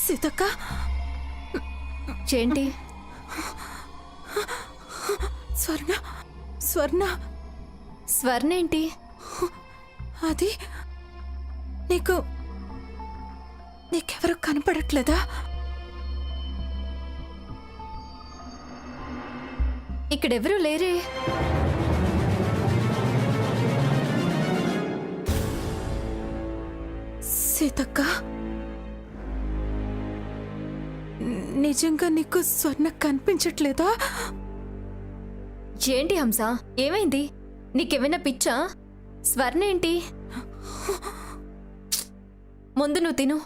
సీతక్క ఏంటి? స్వర్ణ స్వర్ణ స్వర్ణ ఏంటి? అది నీకెవరు కనపడట్లేదా? ఇక్కడెవరూ లేరే. సీతక్క, నిజంగా నీకు స్వర్ణ కనిపించట్లేదా? ఏంటి హంస, ఏమైంది? నీకేమైనా పిచ్చా? స్వర్ణ ఏంటి? ముందు నువ్వు తిను.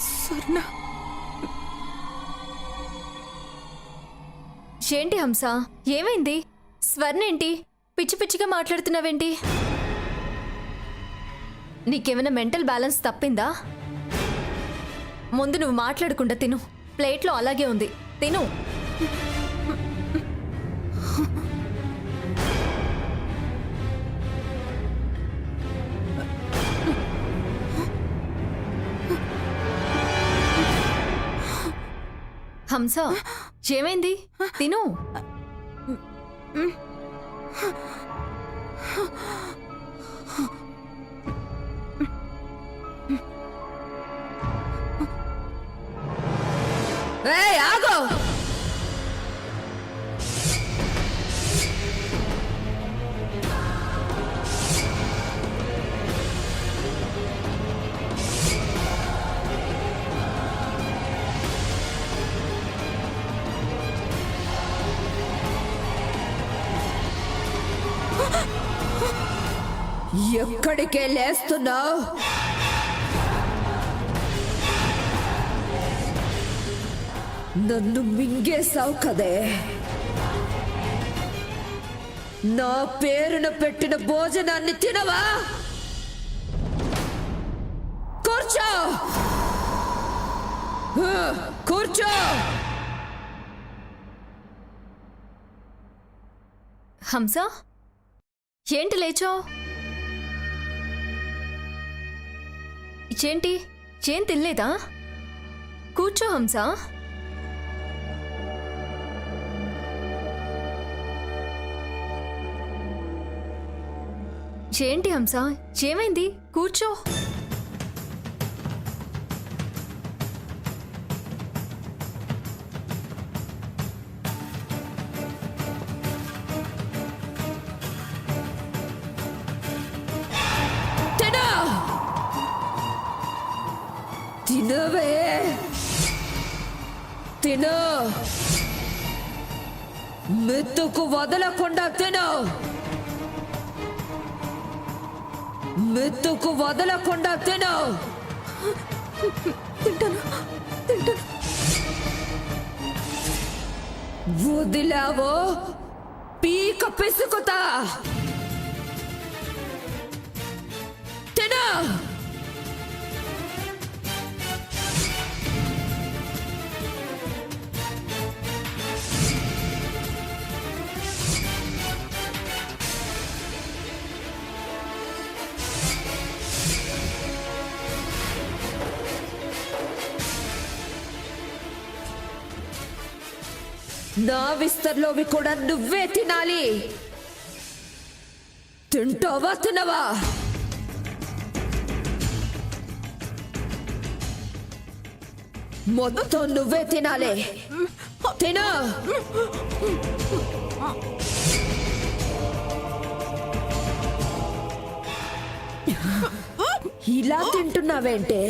స్వర్ణ, ఏంటి హంస, ఏమైంది? స్వర్ణ ఏంటి పిచ్చి పిచ్చిగా మాట్లాడుతున్నావేంటి? నీకేమైనా మెంటల్ బ్యాలెన్స్ తప్పిందా? ముందు నువ్వు మాట్లాడకుండా తిను. ప్లేట్లో అలాగే ఉంది, తిను. హంస, ఏమైంది? తిను. ఆగో! ఎక్కడికే లేస్తున్నావు? నన్ను మింగేశావు కదే. నా పేరున పెట్టిన భోజనాన్ని తినవా? కూర్చో, కూర్చో. హంస, ఏంటి లేచావు? ఏంటి, ఏం తినలేదా? కూర్చో హంస. ఏంటి హంస, ఏమైంది? కూర్చో. తినవే, తిను. మెతుకు వదలకుండా తిను. మెతుకు వదలకుండా తిను. తింటాను, తింటాను. వదిలావో పీక పిసుకుతా. తిను. నా విస్తర్లోవి కూడా నువ్వే తినాలి. తింటావా తినవా? మొత్తం నువ్వే తినాలి. తిను. ఇలా తింటున్నావేంటే?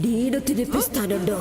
నేను తినిపిస్తానుండు.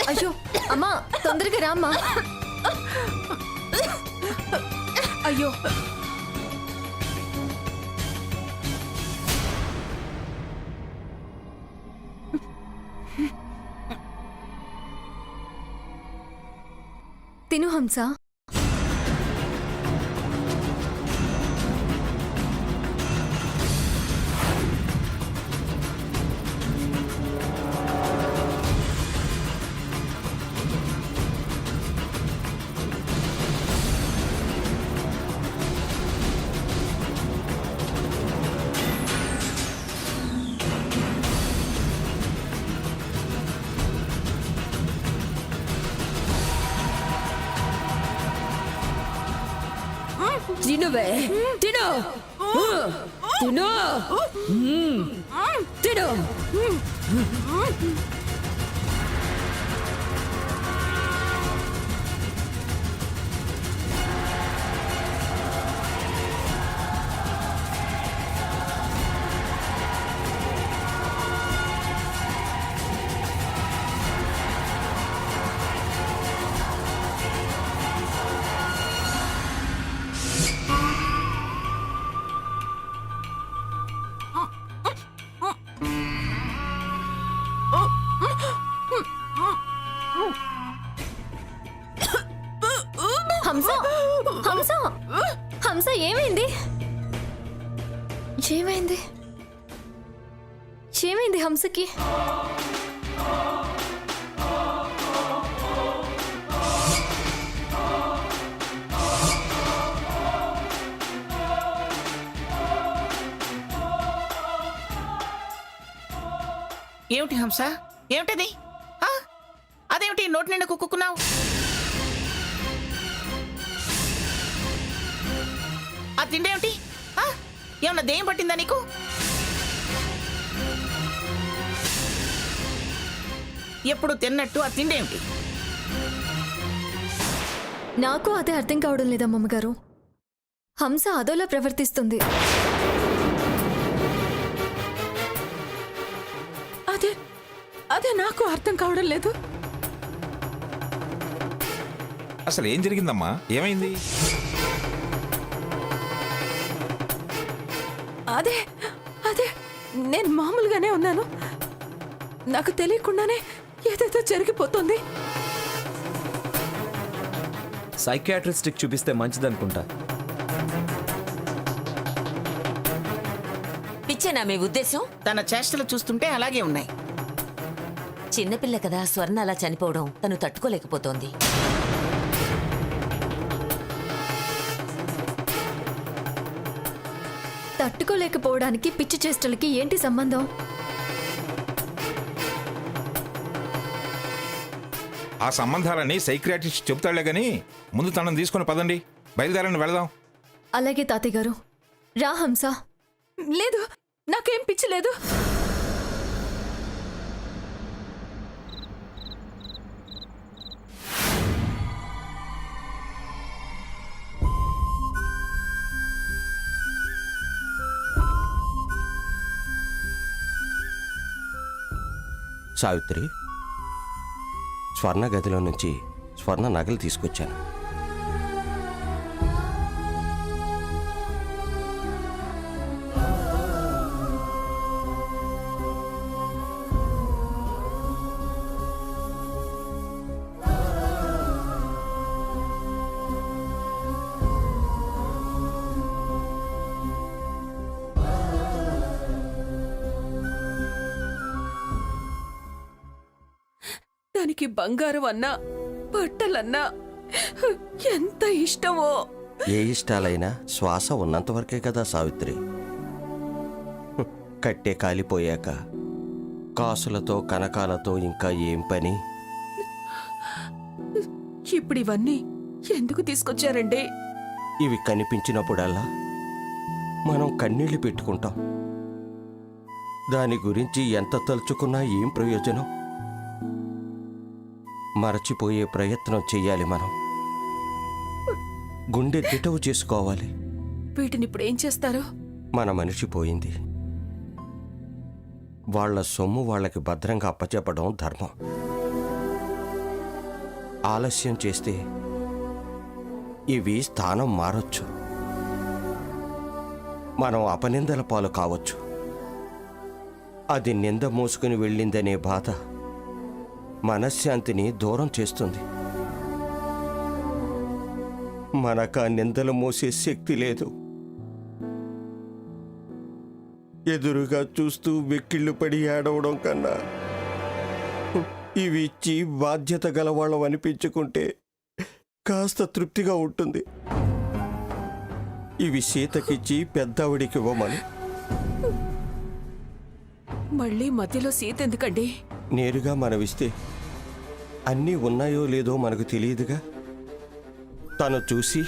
అయ్యో అమ్మా, తొందరగా రామ్మా. అయ్యో తిను హంస. తినువే. తిను. తిను. తిను. హంస, హంస, హంస ఏమైంది? ఏమైంది? ఏమైంది హంసకి? ఏమిటి హంస? ఏమిటది? అదేమిటి నోటి నిండా కుక్కున్నావు? ఆ తిండేమిటి? ఏమన్నా దెయ్యం పట్టిందా నీకు? ఎప్పుడు తిన్నట్టు ఆ తిండేమిటి? నాకు అదే అర్థం కావడం లేదా అమ్మగారు. హంస అదోలా ప్రవర్తిస్తుంది. అదే నాకు అర్థం కావడం లేదు. అసలు ఏం జరిగిందమ్మా? ఏమైంది? అదే అదే నేను మామూలుగానే ఉన్నాను. నాకు తెలియకుండానే ఏదేదో జరిగిపోతుంది. సైకియాట్రిస్ట్కి చూపిస్తే మంచిదనుకుంటా. పిచ్చేనా మీ ఉద్దేశం? తన చేష్టలు చూస్తుంటే అలాగే ఉన్నాయి. చిన్నపిల్ల కదా, స్వర్ణ అలా చనిపోవడం తను తట్టుకోలేకపోతోంది. తట్టుకోలేకపోవడానికి పిచ్చి చేష్టలకి ఏంటి సంబంధం? ఆ సంబంధాలని సైకియాట్రిస్ట్ చెబుతాళ్లే గాని ముందు తనని తీసుకుని పదండి, బయలుదేరని వెళదాం. అలాగే తాతయ్య గారు. రా హంస. లేదు, నాకేం పిచ్చి లేదు. సావిత్రి, స్వర్ణ గదిలో నుంచి స్వర్ణ నగలు తీసుకొచ్చాను. దానికి బంగారం అన్నా బట్టలన్నా ఎంత ఇష్టమో. ఏ ఇష్టాలైనా శ్వాస ఉన్నంత వరకే కదా సావిత్రి. కట్టే కాలిపోయాక కాసులతో కనకాలతో ఇంకా ఏం పని? ఇప్పుడు ఇవన్నీ ఎందుకు తీసుకొచ్చారండి? ఇవి కనిపించినప్పుడల్లా మనం కన్నీళ్లు పెట్టుకుంటాం. దాని గురించి ఎంత తలుచుకున్నా ఏం ప్రయోజనం? మరచిపోయే ప్రయత్నం చెయ్యాలి మనం. గుండె దిటవు చేసుకోవాలి. వీటిని ఇప్పుడు ఏం చేస్తారు? మన మనిషి పోయింది. వాళ్ళ సొమ్ము వాళ్ళకి భద్రంగా అప్పచెప్పడం ధర్మం. ఆలస్యం చేస్తే ఇవి స్థానం మారొచ్చు. మనం అపనిందల పాలు కావచ్చు. అది నింద మోసుకుని వెళ్ళిందనే బాధ మనశ్శాంతిని దూరం చేస్తుంది. మనకు ఆ నిందలు మోసే శక్తి లేదు. ఎదురుగా చూస్తూ వెక్కిళ్ళు పడి ఏడవడం కన్నా ఇవి ఇచ్చి బాధ్యత గలవాళ్ళం అనిపించుకుంటే కాస్త తృప్తిగా ఉంటుంది. ఇవి సీతకిచ్చి పెద్దవిడికి ఇవ్వమని. మళ్ళీ మధ్యలో సీత ఎందుకండి? నేరుగా మనమిస్తే అన్నీ ఉన్నాయో లేదో మనకు తెలియదుగా. తను చూసి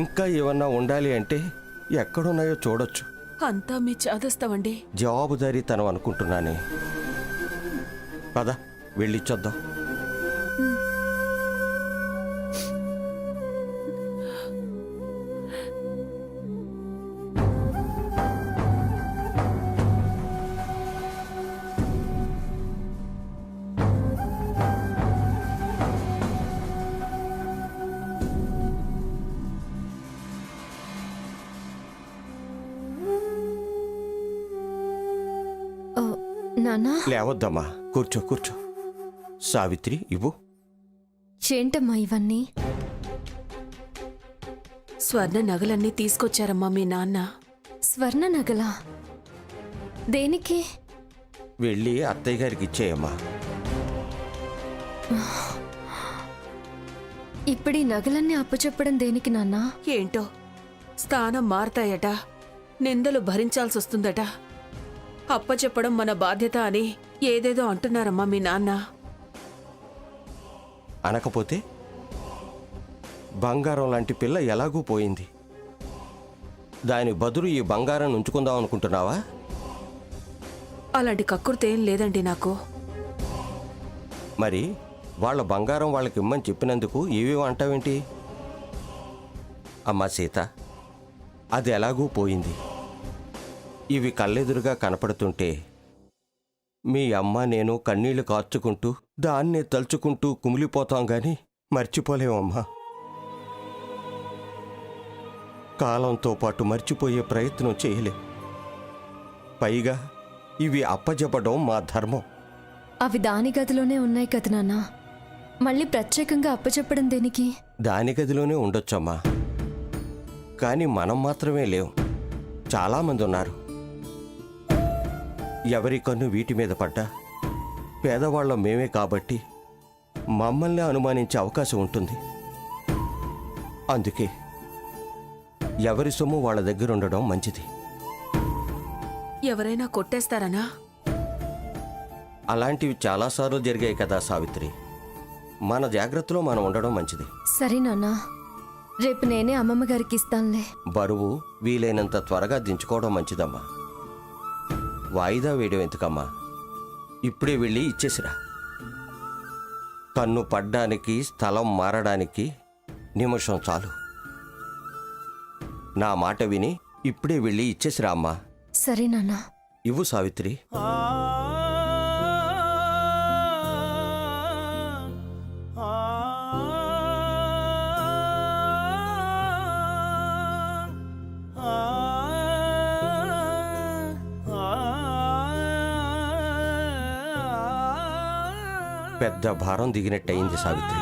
ఇంకా ఏమన్నా ఉండాలి అంటే ఎక్కడున్నాయో చూడొచ్చు. అంతా మీ చాదస్తామండి. జవాబుదారీ తనం అనుకుంటున్నానే. పద వెళ్ళిచ్చొద్దాం. నానా, లేవద్దమ్మా, కూర్చో కూర్చో. సావిత్రి ఇవ్వు. ఏంటమ్మా ఇవన్నీ? స్వర్ణ నగలన్నీ తీసుకొచ్చారమ్మా మీ నాన్న. స్వర్ణ నగలా? దేనికి? వెళ్ళి అత్తయ్య గారికి ఇచ్చేయమ్మా. ఇప్పుడు ఈ నగలన్నీ అప్పచెప్పడం దేనికి నాన్నా? ఏంటో స్థానం మారతాయట, నిందలు భరించాల్సి వస్తుందట, అప్పచెప్పడం మన బాధ్యత అని ఏదేదో అంటున్నారమ్మా మీ నాన్న. అనకపోతే బంగారం లాంటి పిల్ల ఎలాగూ పోయింది. దాని బదులు ఈ బంగారం ఉంచుకుందాం అనుకుంటున్నావా? అలాంటి కక్కుర్తేం లేదండి నాకు. మరి వాళ్ళ బంగారం వాళ్ళకి ఇమ్మని చెప్పినందుకు ఏవేవో అంటావేంటి? అమ్మా సీత, అది ఎలాగూ పోయింది. ఇవి కళ్ళెదురుగా కనపడుతుంటే మీ అమ్మ నేను కన్నీళ్లు కార్చుకుంటూ దాన్నే తలుచుకుంటూ కుమిలిపోతాం గాని మర్చిపోలేమమ్మా. కాలంతో పాటు మర్చిపోయే ప్రయత్నం చేయలేం. పైగా ఇవి అప్పజెప్పడం మా ధర్మం. అవి దాని గదిలోనే ఉన్నాయి కదా నాన్న, మళ్ళీ ప్రత్యేకంగా అప్పచెప్పడం దేనికి? దాని గదిలోనే ఉండొచ్చమ్మా. కానీ మనం మాత్రమే లేం, చాలామంది ఉన్నారు. ఎవరి కన్ను వీటి మీద పడ్డా పేదవాళ్ళం మేమే కాబట్టి మమ్మల్ని అనుమానించే అవకాశం ఉంటుంది. అందుకే ఎవరి సొమ్ము వాళ్ళ దగ్గర ఉండడం మంచిది. ఎవరైనా కొట్టేస్తారనా? అలాంటివి చాలాసార్లు జరిగాయి కదా సావిత్రి. మన జాగ్రత్తలో మనం ఉండడం మంచిది. సరే నాన్న, రేపు నేనే అమ్మమ్మ గారికి ఇస్తానులే. బరువు వీలైనంత త్వరగా దించుకోవడం మంచిదమ్మా. వాయిదా వేయడం ఎందుకమ్మా? ఇప్పుడే వెళ్ళి ఇచ్చేసిరా. కన్ను పడ్డానికి స్థలం మారడానికి నిమిషం చాలు. నా మాట విని ఇప్పుడే వెళ్ళి ఇచ్చేసిరా అమ్మా. సరే నాన్న. ఇవ్వు సావిత్రి. పెద్ద భారం దిగినట్టయింది సావిత్రి.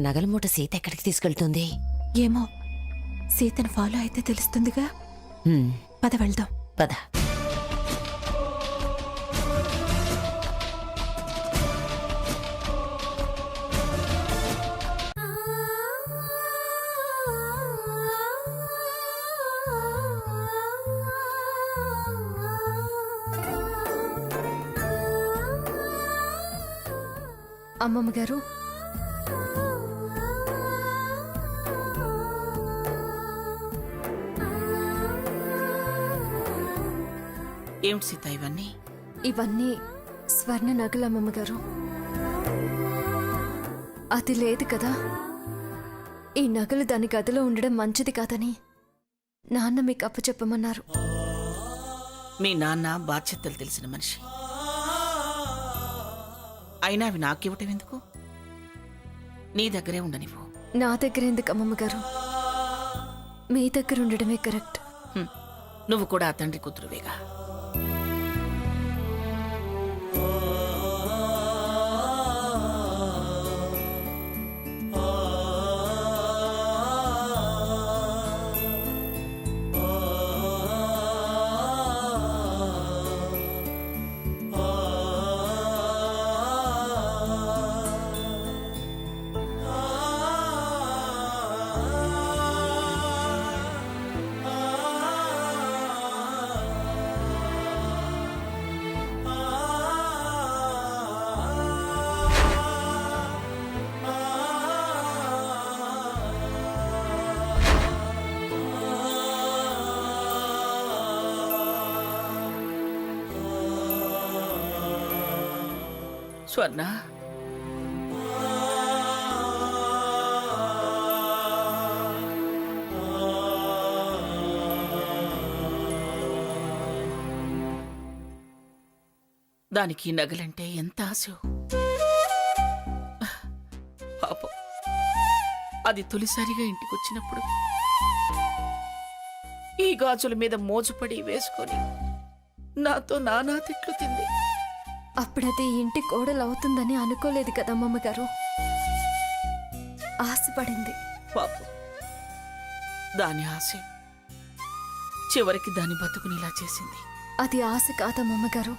నగల మూట సీత ఎక్కడికి తీసుకెళ్తుంది? ఏమో సీతను ఫాలో అయితే తెలుస్తుందిగా. పద వెళ్దాం. పద. అమ్మమ్మ గారు, ఏమిటి సీత ఇవన్నీ? ఇవన్నీ స్వర్ణ నగలు అమ్మమ్మ గారు. అది లేదు కదా, ఈ నగలు దాని గదిలో ఉండడం మంచిది కాదని నాన్న మీకు అప్పచెప్పమన్నారు. మీ నాన్న బాధ్యతలు తెలిసిన మనిషి, అయినా అవి నాకివ్వటం ఎందుకు? నీ దగ్గరే ఉండనివ్వు. నా దగ్గర ఎందుకు అమ్మమ్మ గారు? మీ దగ్గర ఉండడమే కరెక్ట్. నువ్వు కూడా ఆ తండ్రి కూతురువేగా. స్వర్ణ, దానికి నగలంటే ఎంత ఆశ. పాపం, అది తొలిసారిగా ఇంటికొచ్చినప్పుడు ఈ గాజుల మీద మోజుపడి వేసుకొని నాతో నానా తిట్లు తింది. అప్పుడది ఇంటి కోడలు అవుతుందని అనుకోలేదు కదా అమ్మమ్మ గారు. ఆశపడింది. పాపం, దాని ఆశ చివరికి దాని బతుకునిలా చేసింది. అది ఆశ కాదమ్మమ్మ గారు,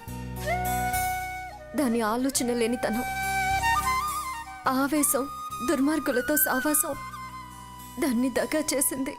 దాని ఆలోచన లేనితనం, ఆవేశం, దుర్మార్గులతో సావాసం దాన్ని దగా చేసింది.